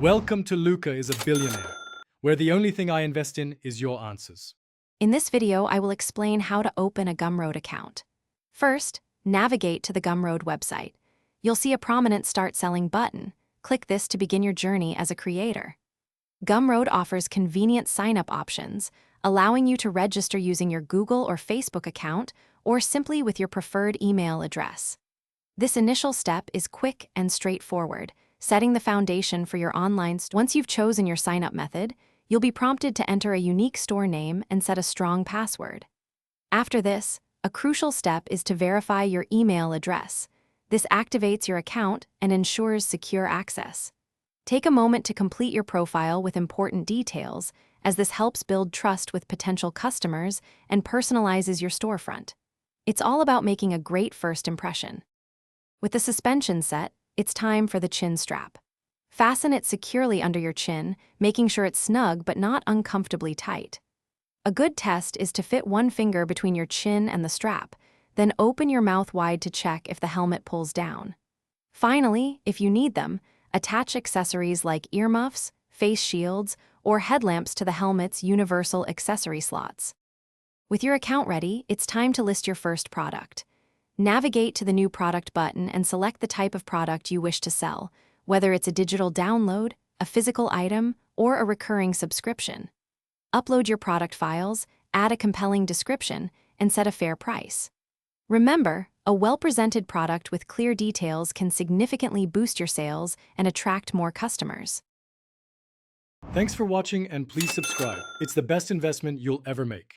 Welcome to Luca is a Billionaire, where the only thing I invest in is your answers. In this video, I will explain how to open a Gumroad account. First, navigate to the Gumroad website. You'll see a prominent Start Selling button. Click this to begin your journey as a creator. Gumroad offers convenient sign-up options, allowing you to register using your Google or Facebook account or simply with your preferred email address. This initial step is quick and straightforward, setting the foundation for your online store. Once you've chosen your sign-up method, you'll be prompted to enter a unique store name and set a strong password. After this, a crucial step is to verify your email address. This activates your account and ensures secure access. Take a moment to complete your profile with important details, as this helps build trust with potential customers and personalizes your storefront. It's all about making a great first impression. With the suspension set, it's time for the chin strap. Fasten it securely under your chin, making sure it's snug but not uncomfortably tight. A good test is to fit one finger between your chin and the strap, then open your mouth wide to check if the helmet pulls down. Finally, if you need them, attach accessories like earmuffs, face shields, or headlamps to the helmet's universal accessory slots. With your account ready, it's time to list your first product. Navigate to the New Product button and select the type of product you wish to sell, whether it's a digital download, a physical item, or a recurring subscription. Upload your product files, add a compelling description, and set a fair price. Remember, a well-presented product with clear details can significantly boost your sales and attract more customers. Thanks for watching and please subscribe. It's the best investment you'll ever make.